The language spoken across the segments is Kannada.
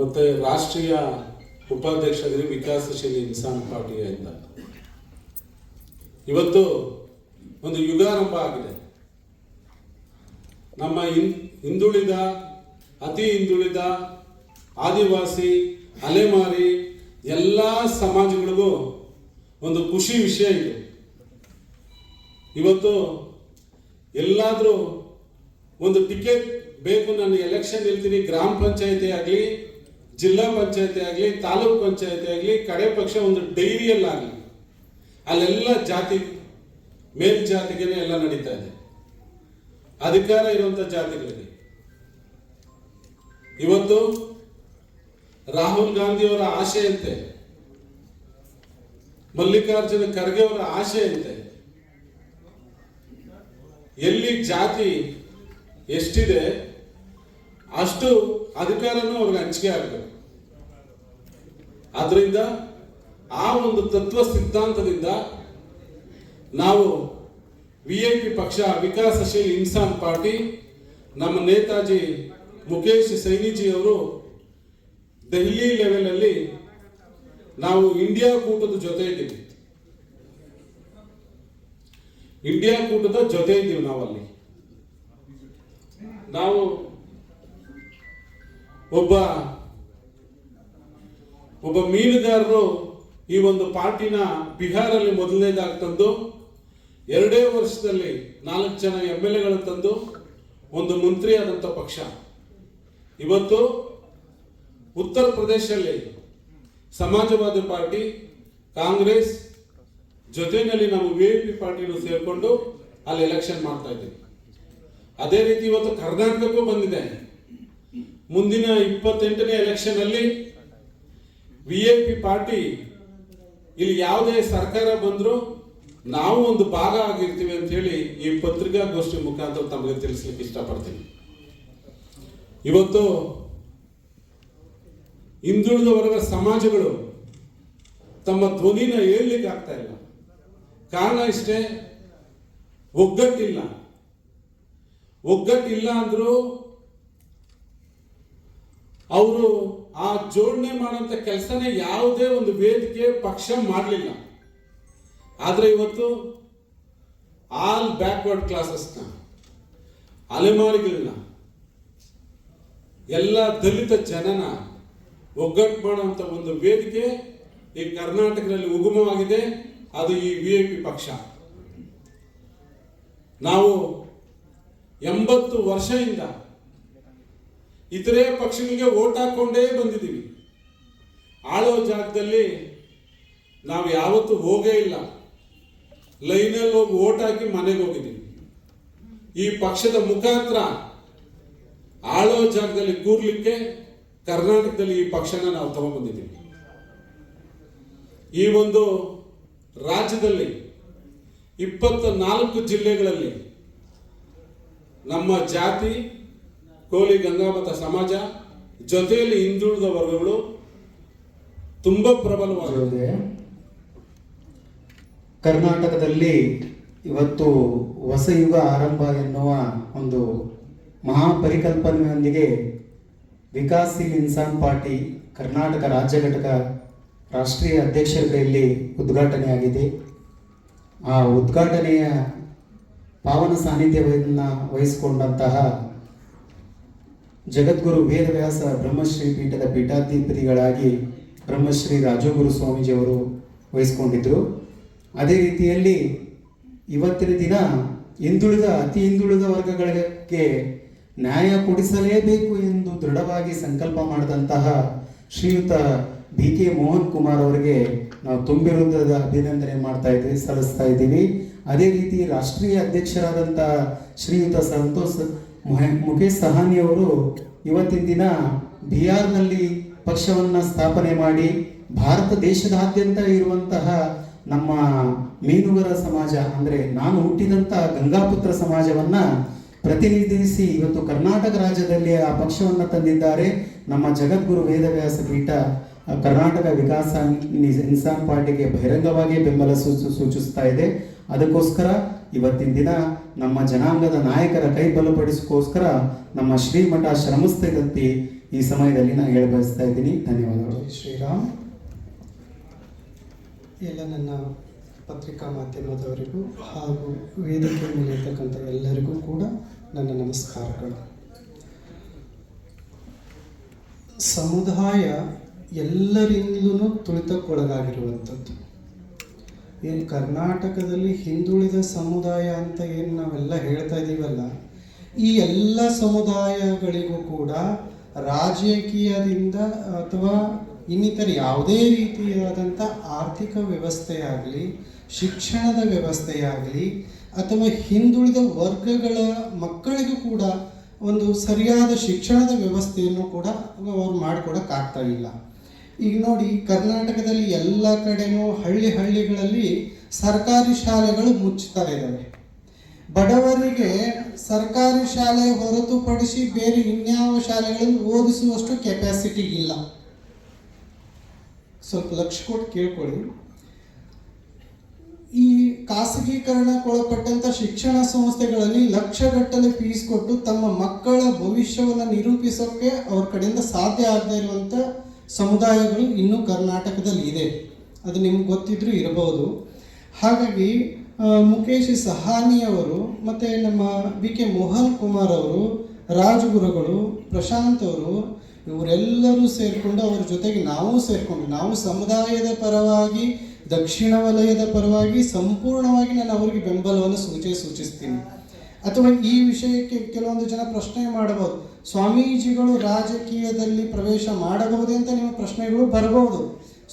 ಮತ್ತು ರಾಷ್ಟ್ರೀಯ ಉಪಾಧ್ಯಕ್ಷರಿಗೆ ವಿಕಾಸಶೀಲ ಇನ್ಸಾನ್ ಪಾರ್ಟಿಯಿಂದ ಇವತ್ತು ಒಂದು ಯುಗಾರಂಭ ಆಗಿದೆ. ನಮ್ಮ ಹಿಂದುಳಿದ, ಅತಿ ಹಿಂದುಳಿದ, ಆದಿವಾಸಿ, ಅಲೆಮಾರಿ ಎಲ್ಲ ಸಮಾಜಗಳಿಗೂ ಒಂದು ಖುಷಿ ವಿಷಯ ಇದೆ. ಇವತ್ತು ಎಲ್ಲಾದರೂ ಒಂದು ಟಿಕೆಟ್ ಬೇಕು, ನಾನು ಎಲೆಕ್ಷನ್ ನಿಲ್ತೀನಿ, ಗ್ರಾಮ ಪಂಚಾಯತಿ ಆಗಲಿ, ಜಿಲ್ಲಾ ಪಂಚಾಯತಿ ಆಗಲಿ, ತಾಲೂಕು ಪಂಚಾಯತಿ ಆಗಲಿ, ಕಡೆ ಪಕ್ಷ ಒಂದು ಡೈರಿಯಲ್ಲಾಗಲಿ, ಅಲ್ಲೆಲ್ಲ ಜಾತಿ ಮೇಲ್ಜಾತಿಗೆ ಎಲ್ಲ ನಡೀತಾ ಇದೆ. ಅಧಿಕಾರ ಇರುವಂತ ಜಾತಿಗಳಿಗೆ ಇವತ್ತು ರಾಹುಲ್ ಗಾಂಧಿ ಅವರ ಆಶೆಯಂತೆ, ಮಲ್ಲಿಕಾರ್ಜುನ ಖರ್ಗೆ ಅವರ ಆಶೆಯಂತೆ ಎಲ್ಲಿ ಜಾತಿ ಎಷ್ಟಿದೆ ಅಷ್ಟು ಅಧಿಕಾರನೂ ಅವ್ರಿಗೆ ಹಂಚಿಕೆ ಆಗಬೇಕು. ಆದ್ರಿಂದ ಆ ಒಂದು ತತ್ವ ಸಿದ್ಧಾಂತದಿಂದ ನಾವು ವಿಐಪಿ ಪಕ್ಷ ವಿಕಾಸಶೀಲ ಇನ್ಸಾನ್ ಪಾರ್ಟಿ, ನಮ್ಮ ನೇತಾಜಿ ಮುಖೇಶ್ ಸೈನಿಜಿ ಅವರು ದೆಹಲಿ ಲೆವೆಲ್ ಅಲ್ಲಿ ನಾವು ಇಂಡಿಯಾ ಕೂಟದ ಜೊತೆ ಇದ್ದೀವಿ. ಇಂಡಿಯಾ ಕೂಟದ ಜೊತೆ ಇದ್ದೀವಿ. ನಾವು ಒಬ್ಬ ಮೀನುಗಾರರು ಈ ಒಂದು ಪಾರ್ಟಿನ ಬಿಹಾರಲ್ಲಿ ಮೊದಲನೇದಾಗಿ ತಂದು 2 ವರ್ಷದಲ್ಲಿ 4 ಜನ MLA ತಂದು ಒಂದು ಮಂತ್ರಿ ಆದಂತ ಪಕ್ಷ. ಇವತ್ತು ಉತ್ತರ ಪ್ರದೇಶದಲ್ಲಿ ಸಮಾಜವಾದಿ ಪಾರ್ಟಿ, ಕಾಂಗ್ರೆಸ್ ಜೊತೆಯಲ್ಲಿ ನಾವು ವಿಐಪಿ ಪಾರ್ಟಿನೂ ಸೇರ್ಕೊಂಡು ಅಲ್ಲಿ ಎಲೆಕ್ಷನ್ ಮಾಡ್ತಾ ಇದ್ದೀವಿ. ಅದೇ ರೀತಿ ಇವತ್ತು ಕರ್ನಾಟಕಕ್ಕೂ ಬಂದಿದೆ. ಮುಂದಿನ 28ನೇ ಎಲೆಕ್ಷನ್ ಅಲ್ಲಿ ವಿಐಪಿ ಪಾರ್ಟಿ ಇಲ್ಲಿ ಯಾವುದೇ ಸರ್ಕಾರ ಬಂದರೂ ನಾವು ಒಂದು ಭಾಗ ಆಗಿರ್ತೀವಿ ಅಂತ ಹೇಳಿ ಈ ಪತ್ರಿಕಾಗೋಷ್ಠಿ ಮುಖಾಂತರ ತಮಗೆ ತಿಳಿಸ್ಲಿಕ್ಕೆ ಇಷ್ಟಪಡ್ತೀನಿ. ಇವತ್ತು ಹಿಂದುಳಿದ ವರ್ಗ ಸಮಾಜಗಳು ತಮ್ಮ ಧ್ವನಿನ ಹೇಳಲಿಕ್ಕೆ ಆಗ್ತಾ ಇಲ್ಲ. ಕಾರಣ ಇಷ್ಟೇ, ಒಗ್ಗಟ್ಟಿಲ್ಲ ಅಂದ್ರು ಅವರು ಆ ಜೋಡಣೆ ಮಾಡುವಂತ ಕೆಲಸನೇ ಯಾವುದೇ ಒಂದು ವೇದಿಕೆ ಪಕ್ಷ ಮಾಡಲಿಲ್ಲ. ಆದ್ರೆ ಇವತ್ತು ಆಲ್ ಬ್ಯಾಕ್ವರ್ಡ್ ಕ್ಲಾಸಸ್ನ, ಅಲೆಮಾರಿಗಳನ್ನ, ಎಲ್ಲ ದಲಿತ ಜನನ ಒಗ್ಗಟ್ಟು ಮಾಡುವಂತ ಒಂದು ವೇದಿಕೆ ಈ ಕರ್ನಾಟಕದಲ್ಲಿ ಉಗಮವಾಗಿದೆ. ಅದು ಈ ವಿಐಪಿ ಪಕ್ಷ. ನಾವು 80 ವರ್ಷದಿಂದ ಇತರೆ ಪಕ್ಷಗಳಿಗೆ ಓಟ್ ಹಾಕೊಂಡೇ ಬಂದಿದ್ದೀವಿ. ಆಳೋ ಜಾಗದಲ್ಲಿ ನಾವು ಯಾವತ್ತೂ ಹೋಗೇ ಇಲ್ಲ. ಲೈನಲ್ಲಿ ಹೋಗಿ ಓಟ್ ಹಾಕಿ ಮನೆಗೆ ಹೋಗಿದ್ದೀವಿ. ಈ ಪಕ್ಷದ ಮುಖಾಂತರ ಆಳೋ ಜಾಗದಲ್ಲಿ ಕೂರ್ಲಿಕ್ಕೆ ಕರ್ನಾಟಕದಲ್ಲಿ ಈ ಪಕ್ಷನ ನಾವು ತಗೊಂಡ್ಬಂದಿದ್ದೀವಿ. ಈ ಒಂದು ರಾಜ್ಯದಲ್ಲಿ 24 ಜಿಲ್ಲೆಗಳಲ್ಲಿ ನಮ್ಮ ಜಾತಿ, ಕೋಲಿ ಗಂಗಾಮತ ಸಮಾಜ ಜೊತೆಯಲ್ಲಿ ಹಿಂದುಳಿದ ವರ್ಗಗಳು ತುಂಬಾ ಪ್ರಬಲವಾಗಿದೆ. ಕರ್ನಾಟಕದಲ್ಲಿ ಇವತ್ತು ಹೊಸ ಯುಗ ಆರಂಭ ಎನ್ನುವ ಒಂದು ಮಹಾಪರಿಕಲ್ಪನೆಯೊಂದಿಗೆ ವಿಕಾಸಶೀಲ ಇನ್ಸಾನ್ ಪಾರ್ಟಿ ಕರ್ನಾಟಕ ರಾಜ್ಯ ಘಟಕ ರಾಷ್ಟ್ರೀಯ ಅಧ್ಯಕ್ಷರ ಕೈಯಲ್ಲಿ ಉದ್ಘಾಟನೆಯಾಗಿದೆ. ಆ ಉದ್ಘಾಟನೆಯ ಪಾವನ ಸಾನ್ನಿಧ್ಯವನ್ನು ವಹಿಸಿಕೊಂಡಂತಹ ಜಗದ್ಗುರು ವೇದವ್ಯಾಸ ಬ್ರಹ್ಮಶ್ರೀ ಪೀಠದ ಪೀಠಾಧಿಪತಿಗಳಾಗಿ ಬ್ರಹ್ಮಶ್ರೀ ರಾಜಗುರು ಸ್ವಾಮೀಜಿಯವರು ವಹಿಸಿಕೊಂಡಿದ್ದರು. ಅದೇ ರೀತಿಯಲ್ಲಿ ಇವತ್ತಿನ ದಿನ ಅತಿ ಹಿಂದುಳಿದ ವರ್ಗಗಳಿಗೆ ನ್ಯಾಯ ಕೊಡಿಸಲೇಬೇಕು ಎಂದು ದೃಢವಾಗಿ ಸಂಕಲ್ಪ ಮಾಡಿದಂತಹ ಶ್ರೀಯುತ BK ಮೋಹನ್ ಕುಮಾರ್ ಅವರಿಗೆ ನಾವು ತುಂಬಿರುವುದದ ಅಭಿನಂದನೆ ಸಲ್ಲಿಸ್ತಾ ಇದ್ದೀವಿ. ಅದೇ ರೀತಿ ರಾಷ್ಟ್ರೀಯ ಅಧ್ಯಕ್ಷರಾದಂತಹ ಶ್ರೀಯುತ ಸಂತೋಷ್ ಮುಖೇಶ್ ಸಹಾನಿ ಅವರು ಇವತ್ತಿನ ದಿನ ಬಿಹಾರ್ನಲ್ಲಿ ಪಕ್ಷವನ್ನು ಸ್ಥಾಪನೆ ಮಾಡಿ ಭಾರತ ದೇಶದಾದ್ಯಂತ ಇರುವಂತಹ ನಮ್ಮ ಮೀನುಗಾರ ಸಮಾಜ, ಅಂದರೆ ನಾನು ಹುಟ್ಟಿದಂತಹ ಗಂಗಾಪುತ್ರ ಸಮಾಜವನ್ನ ಪ್ರತಿನಿಧಿಸಿ ಇವತ್ತು ಕರ್ನಾಟಕ ರಾಜ್ಯದಲ್ಲಿ ಆ ಪಕ್ಷವನ್ನು ತಂದಿದ್ದಾರೆ. ನಮ್ಮ ಜಗದ್ಗುರು ವೇದವ್ಯಾಸ ಪೀಠ ಕರ್ನಾಟಕ ವಿಕಾಸ ಇನ್ಸಾನ್ ಪಾರ್ಟಿಗೆ ಬಹಿರಂಗವಾಗಿ ಬೆಂಬಲ ಸೂಚಿಸ್ತಾ ಇದೆ. ಅದಕ್ಕೋಸ್ಕರ ಇವತ್ತಿನ ದಿನ ನಮ್ಮ ಜನಾಂಗದ ನಾಯಕರ ಕೈ ಬಲಪಡಿಸೋಸ್ಕರ ನಮ್ಮ ಶ್ರೀಮಠ ಶ್ರಮಿಸ್ತಿದಂತೆ ಈ ಸಮಯದಲ್ಲಿ ನಾನು ಹೇಳ ಬಯಸ್ತಾ ಇದ್ದೀನಿ. ಧನ್ಯವಾದಗಳು. ಜೈ ಶ್ರೀರಾಮ್. ಎಲ್ಲ ನನ್ನ ಪತ್ರಿಕಾ ಮಾಧ್ಯಮದವರಿಗೂ ಹಾಗೂ ವೇದಿಕೆ ಮೇಲೆ ಇರ್ತಕ್ಕಂಥ ಎಲ್ಲರಿಗೂ ಕೂಡ ನನ್ನ ನಮಸ್ಕಾರಗಳು. ಸಮುದಾಯ ಎಲ್ಲರಿಂದಲೂ ತುಳಿತಕ್ಕೊಳಗಾಗಿರುವಂಥದ್ದು. ಏನು ಕರ್ನಾಟಕದಲ್ಲಿ ಹಿಂದುಳಿದ ಸಮುದಾಯ ಅಂತ ಏನು ನಾವೆಲ್ಲ ಹೇಳ್ತಾ ಇದ್ದೀವಲ್ಲ, ಈ ಎಲ್ಲ ಸಮುದಾಯಗಳಿಗೂ ಕೂಡ ರಾಜಕೀಯದಿಂದ ಅಥವಾ ಇನ್ನಿತರ ಯಾವುದೇ ರೀತಿಯಾದಂಥ ಆರ್ಥಿಕ ವ್ಯವಸ್ಥೆಯಾಗಲಿ, ಶಿಕ್ಷಣದ ವ್ಯವಸ್ಥೆಯಾಗಲಿ, ಅಥವಾ ಹಿಂದುಳಿದ ವರ್ಗಗಳ ಮಕ್ಕಳಿಗೂ ಕೂಡ ಒಂದು ಸರಿಯಾದ ಶಿಕ್ಷಣದ ವ್ಯವಸ್ಥೆಯನ್ನು ಕೂಡ ಅವ್ರು ಮಾಡಿಕೊಡೋಕ್ಕಾಗ್ತಾ ಇಲ್ಲ. ಈಗ ನೋಡಿ, ಕರ್ನಾಟಕದಲ್ಲಿ ಎಲ್ಲ ಕಡೆನೂ ಹಳ್ಳಿಗಳಲ್ಲಿ ಸರ್ಕಾರಿ ಶಾಲೆಗಳು ಮುಚ್ಚುತ್ತಾ ಇದ್ದಾವೆ. ಬಡವರಿಗೆ ಸರ್ಕಾರಿ ಶಾಲೆ ಹೊರತುಪಡಿಸಿ ಬೇರೆ ಇನ್ಯಾವ ಶಾಲೆಗಳನ್ನು ಓದಿಸುವಷ್ಟು ಕೆಪಾಸಿಟಿ ಇಲ್ಲ. ಸ್ವಲ್ಪ ಲಕ್ಷ ಕೊಟ್ಟು ಕೇಳ್ಕೊಳ್ಳಿ. ಈ ಖಾಸಗೀಕರಣಕ್ಕೊಳಪಟ್ಟಂಥ ಶಿಕ್ಷಣ ಸಂಸ್ಥೆಗಳಲ್ಲಿ ಲಕ್ಷಗಟ್ಟಲೆ ಫೀಸ್ ಕೊಟ್ಟು ತಮ್ಮ ಮಕ್ಕಳ ಭವಿಷ್ಯವನ್ನು ನಿರೂಪಿಸೋಕ್ಕೆ ಅವ್ರ ಕಡೆಯಿಂದ ಸಾಧ್ಯ ಆಗದೇ ಇರುವಂಥ ಸಮುದಾಯಗಳು ಇನ್ನೂ ಕರ್ನಾಟಕದಲ್ಲಿ ಇದೆ. ಅದು ನಿಮ್ಗೆ ಗೊತ್ತಿದ್ರೂ ಇರಬಹುದು. ಹಾಗಾಗಿ ಮುಖೇಶ್ ಸಹಾನಿಯವರು ಮತ್ತು ನಮ್ಮ BK ಮೋಹನ್ ಕುಮಾರ್ ಅವರು, ರಾಜಗುರುಗಳು, ಪ್ರಶಾಂತ್ ಅವರು, ಇವರೆಲ್ಲರೂ ಸೇರಿಕೊಂಡು ಅವರ ಜೊತೆಗೆ ನಾವು ಸಮುದಾಯದ ಪರವಾಗಿ, ದಕ್ಷಿಣ ವಲಯದ ಪರವಾಗಿ ಸಂಪೂರ್ಣವಾಗಿ ನಾನು ಅವರಿಗೆ ಬೆಂಬಲವನ್ನು ಸೂಚಿಸ್ತೀನಿ. ಅಥವಾ ಈ ವಿಷಯಕ್ಕೆ ಕೆಲವೊಂದು ಜನ ಪ್ರಶ್ನೆ ಮಾಡಬಹುದು, ಸ್ವಾಮೀಜಿಗಳು ರಾಜಕೀಯದಲ್ಲಿ ಪ್ರವೇಶ ಮಾಡಬಹುದೇ ಅಂತ ನಿಮ್ಮ ಪ್ರಶ್ನೆಗಳು ಬರಬಹುದು.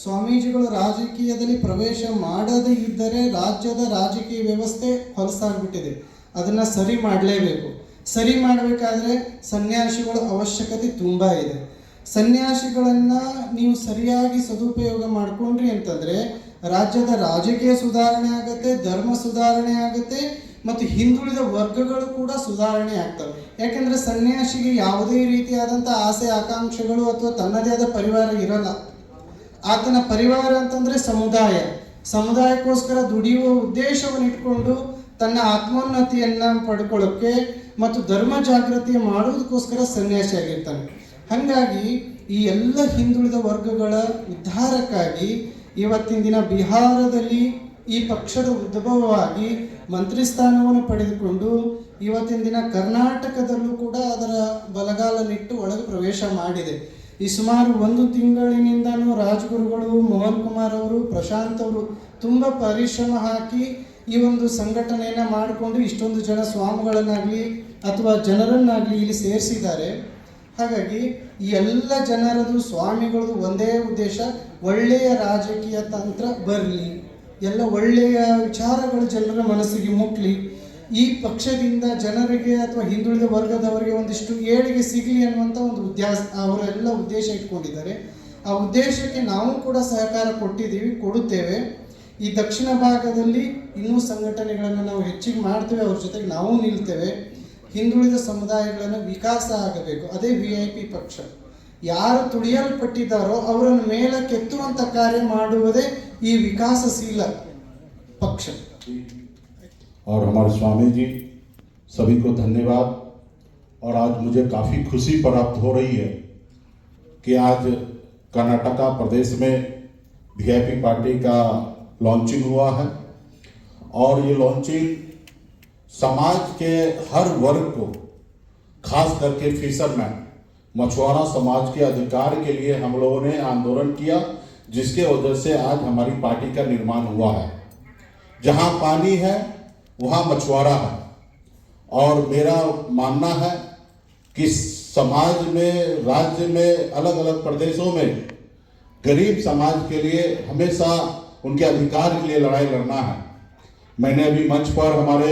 ಸ್ವಾಮೀಜಿಗಳು ರಾಜಕೀಯದಲ್ಲಿ ಪ್ರವೇಶ ಮಾಡದೇ ಇದ್ದರೆ ರಾಜ್ಯದ ರಾಜಕೀಯ ವ್ಯವಸ್ಥೆ ಹೊಲಸಾಗ್ಬಿಟ್ಟಿದೆ. ಅದನ್ನು ಸರಿ ಮಾಡಲೇಬೇಕು. ಸರಿ ಮಾಡಬೇಕಾದ್ರೆ ಸನ್ಯಾಸಿಗಳ ಅವಶ್ಯಕತೆ ತುಂಬ ಇದೆ. ಸನ್ಯಾಸಿಗಳನ್ನು ನೀವು ಸರಿಯಾಗಿ ಸದುಪಯೋಗ ಮಾಡಿಕೊಂಡ್ರಿ ಅಂತಂದರೆ ರಾಜ್ಯದ ರಾಜಕೀಯ ಸುಧಾರಣೆ ಆಗುತ್ತೆ, ಧರ್ಮ ಸುಧಾರಣೆ ಆಗುತ್ತೆ, ಮತ್ತು ಹಿಂದುಳಿದ ವರ್ಗಗಳು ಕೂಡ ಸುಧಾರಣೆ ಆಗ್ತವೆ. ಯಾಕೆಂದರೆ ಸನ್ಯಾಸಿಗೆ ಯಾವುದೇ ರೀತಿಯಾದಂಥ ಆಸೆ ಆಕಾಂಕ್ಷೆಗಳು ಅಥವಾ ತನ್ನದೇ ಆದ ಪರಿವಾರ ಇರಲ್ಲ. ಆತನ ಪರಿವಾರ ಅಂತಂದರೆ ಸಮುದಾಯಕ್ಕೋಸ್ಕರ ದುಡಿಯುವ ಉದ್ದೇಶವನ್ನು ಇಟ್ಕೊಂಡು ತನ್ನ ಆತ್ಮೋನ್ನತಿಯನ್ನು ಪಡ್ಕೊಳ್ಳೋಕ್ಕೆ ಮತ್ತು ಧರ್ಮ ಜಾಗೃತಿ ಮಾಡುವುದಕ್ಕೋಸ್ಕರ ಸನ್ಯಾಸಿ ಆಗಿರ್ತಾನೆ. ಹಾಗಾಗಿ ಈ ಎಲ್ಲ ಹಿಂದುಳಿದ ವರ್ಗಗಳ ಉದ್ಧಾರಕ್ಕಾಗಿ ಇವತ್ತಿನ ದಿನ ಬಿಹಾರದಲ್ಲಿ ಈ ಪಕ್ಷದ ಉದ್ಭವವಾಗಿ ಮಂತ್ರಿ ಸ್ಥಾನವನ್ನು ಪಡೆದುಕೊಂಡು ಇವತ್ತಿನ ದಿನ ಕರ್ನಾಟಕದಲ್ಲೂ ಕೂಡ ಅದರ ಬಲಗಾಲನಿಟ್ಟು ಒಳಗೆ ಪ್ರವೇಶ ಮಾಡಿದೆ. ಈ ಸುಮಾರು 1 ತಿಂಗಳಿನಿಂದನೂ ರಾಜಗುರುಗಳು, ಮೋಹನ್ ಕುಮಾರ್ ಅವರು, ಪ್ರಶಾಂತ್ ಅವರು ತುಂಬ ಪರಿಶ್ರಮ ಹಾಕಿ ಈ ಒಂದು ಸಂಘಟನೆಯನ್ನು ಮಾಡಿಕೊಂಡು ಇಷ್ಟೊಂದು ಜನ ಸ್ವಾಮಿಗಳನ್ನಾಗಲಿ ಅಥವಾ ಜನರನ್ನಾಗಲಿ ಇಲ್ಲಿ ಸೇರಿಸಿದ್ದಾರೆ. ಹಾಗಾಗಿ ಈ ಎಲ್ಲ ಜನರದು ಸ್ವಾಮಿಗಳದು ಒಂದೇ ಉದ್ದೇಶ, ಒಳ್ಳೆಯ ರಾಜಕೀಯ ತಂತ್ರ ಬರಲಿ, ಎಲ್ಲ ಒಳ್ಳೆಯ ವಿಚಾರಗಳು ಜನರ ಮನಸ್ಸಿಗೆ ಮುಟ್ಲಿ, ಈ ಪಕ್ಷದಿಂದ ಜನರಿಗೆ ಅಥವಾ ಹಿಂದುಳಿದ ವರ್ಗದವರಿಗೆ ಒಂದಿಷ್ಟು ಏಳಿಗೆ ಸಿಗಲಿ ಅನ್ನುವಂಥ ಒಂದು ಅವರೆಲ್ಲ ಉದ್ದೇಶ ಇಟ್ಕೊಂಡಿದ್ದಾರೆ. ಆ ಉದ್ದೇಶಕ್ಕೆ ನಾವು ಕೂಡ ಸಹಕಾರ ಕೊಡುತ್ತೇವೆ. ಈ ದಕ್ಷಿಣ ಭಾಗದಲ್ಲಿ ಇನ್ನೂ ಸಂಘಟನೆಗಳನ್ನು ನಾವು ಹೆಚ್ಚಿಗೆ ಮಾಡ್ತೇವೆ, ಅವ್ರ ಜೊತೆಗೆ ನಾವು ನಿಲ್ತೇವೆ. ಹಿಂದುಳಿದ ಸಮುದಾಯಗಳನ್ನು ವಿಕಾಸ ಆಗಬೇಕು, ಅದೇ VIP ಪಕ್ಷ. ಯಾರು ತುಳಿಯಲ್ಪಟ್ಟಿದ್ದಾರೋ ಅವರನ್ನು ಮೇಲಕ್ಕೆತ್ತುವಂಥ ಕಾರ್ಯ ಮಾಡುವುದೇ ಈ ವಿಕಾಸಶೀಲ ಪಕ್ಷ. और हमारे स्वामी जी सभी को धन्यवाद। और आज मुझे काफ़ी खुशी प्राप्त हो रही है कि आज कर्नाटका प्रदेश में VIP पार्टी का लॉन्चिंग हुआ है और ये लॉन्चिंग समाज के हर वर्ग को, खास करके फिशरमैन मछुआरा समाज के अधिकार के लिए हम लोगों ने आंदोलन किया, जिसके वजह से आज हमारी पार्टी का निर्माण हुआ है। जहाँ पानी है वहाँ मछुआरा है। और मेरा मानना है कि समाज में, राज्य में, अलग अलग प्रदेशों में गरीब समाज के लिए हमेशा उनके अधिकार के लिए लड़ाई लड़ना है। मैंने अभी मंच पर हमारे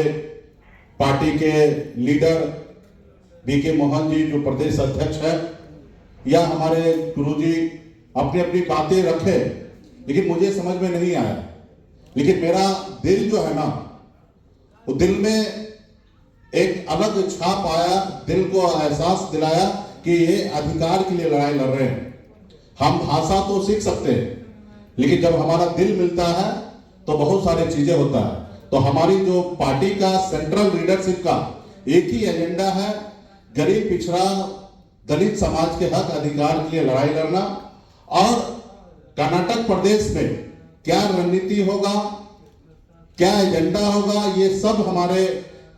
पार्टी के लीडर BK मोहन जी जो प्रदेश अध्यक्ष है, या हमारे गुरुजी अपनी अपनी बातें रखे, लेकिन मुझे समझ में नहीं आया। लेकिन मेरा दिल जो है ना, वो दिल में एक अलग छाप आया, दिल को एहसास दिलाया कि ये अधिकार के लिए लड़ाई लड़ रहे हैं। हम भाषा तो सीख सकते हैं, लेकिन जब हमारा दिल मिलता है तो बहुत सारी चीजें होता है। तो हमारी जो पार्टी का सेंट्रल लीडरशिप का एक ही एजेंडा है, गरीब, पिछड़ा, दलित समाज के हक अधिकार के लिए लड़ाई लड़ना और कर्नाटक प्रदेश में क्या रणनीति होगा, क्या एजेंडा होगा, ये सब हमारे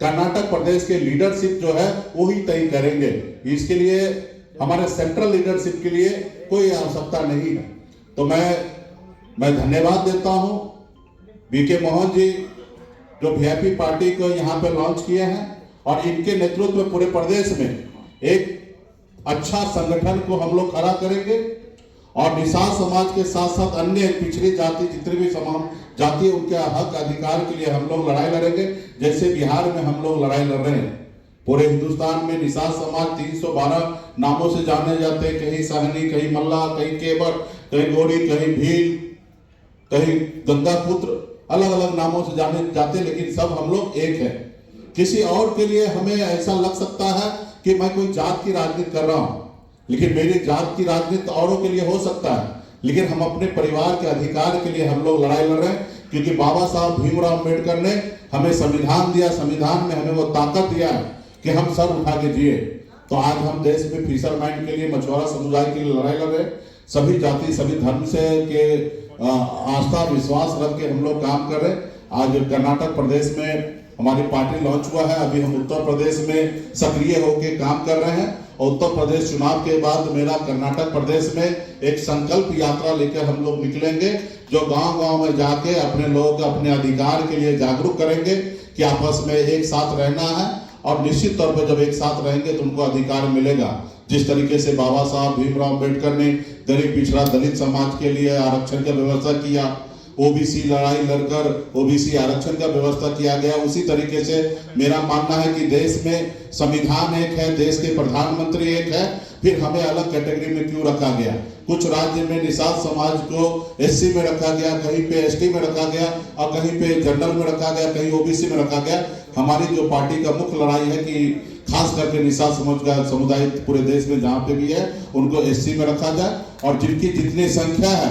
कर्नाटक प्रदेश के लीडरशिप जो है वो ही तय करेंगे। इसके लिए हमारे सेंट्रल लीडरशिप के लिए कोई आवश्यकता नहीं है। तो मैं धन्यवाद देता हूं बीके मोहन जी जो वीआईपी पार्टी को यहाँ पे लॉन्च किए हैं और इनके नेतृत्व में पूरे प्रदेश में एक अच्छा संगठन को हम लोग खड़ा करेंगे और निषाद समाज के साथ साथ अन्य पिछड़ी जाति जितने भी समान जाति उनके हक अधिकार के लिए हम लोग लड़ाई लड़ेंगे। जैसे बिहार में हम लोग लड़ाई लड़ रहे हैं, पूरे हिंदुस्तान में निषाद समाज 312 नामों से जाने जाते हैं, कहीं सहनी, कहीं मल्ला, कहीं केबर, कहीं गोरी, कहीं भील, कहीं गंगा पुत्र, अलग अलग नामों से जाने जाते, लेकिन सब हम लोग एक है। किसी और के लिए हमें ऐसा लग सकता है कि मैं कोई जात की राजनीति कर रहा हूं, लेकिन मेरी जात की राजनीति औरों के लिए हो सकता है, लेकिन हम अपने परिवार के अधिकार के लिए हम लोग लड़ाई लड़ रहे हैं। क्योंकि बाबा साहब भीमराव अम्बेडकर ने हमें संविधान दिया, संविधान में हमें वो ताकत दिया है कि हम सर उठा के जिए। तो आज हम देश में फिशरमैन के लिए, मछुआरा समुदाय के लिए लड़ाई लड़ रहे हैं। सभी जाति सभी धर्म से के आस्था विश्वास रख के हम लोग काम कर रहे हैं। आज कर्नाटक प्रदेश में हमारी पार्टी लॉन्च हुआ है, अभी हम उत्तर प्रदेश में सक्रिय होकर काम कर रहे हैं और उत्तर प्रदेश चुनाव के बाद मेरा कर्नाटक प्रदेश में एक संकल्प यात्रा लेकर हम लोग निकलेंगे, जो गांव-गांव में जाके अपने लोगों को अपने अधिकार के लिए जागरूक करेंगे कि आपस में एक साथ रहना है और निश्चित तौर पर जब एक साथ रहेंगे तो उनको अधिकार मिलेगा। जिस तरीके से बाबा साहब भीमराव अम्बेडकर ने गरीब पिछड़ा दलित समाज के लिए आरक्षण की व्यवस्था किया, ओबीसी लड़ाई लड़कर ओबीसी आरक्षण का व्यवस्था किया गया, उसी तरीके से मेरा मानना है कि देश में संविधान एक है, देश के प्रधानमंत्री एक है, फिर हमें अलग कैटेगरी में क्यों रखा गया। कुछ राज्य में निषाद समाज को एससी में रखा गया, कहीं पे एसटी में रखा गया और कहीं पे जनरल में रखा गया, कहीं ओबीसी में रखा गया। हमारी जो पार्टी का मुख्य लड़ाई है कि खास करके निषाद समाज का समुदाय पूरे देश में जहाँ पे भी है उनको एससी में रखा जाए और जिनकी जितनी संख्या है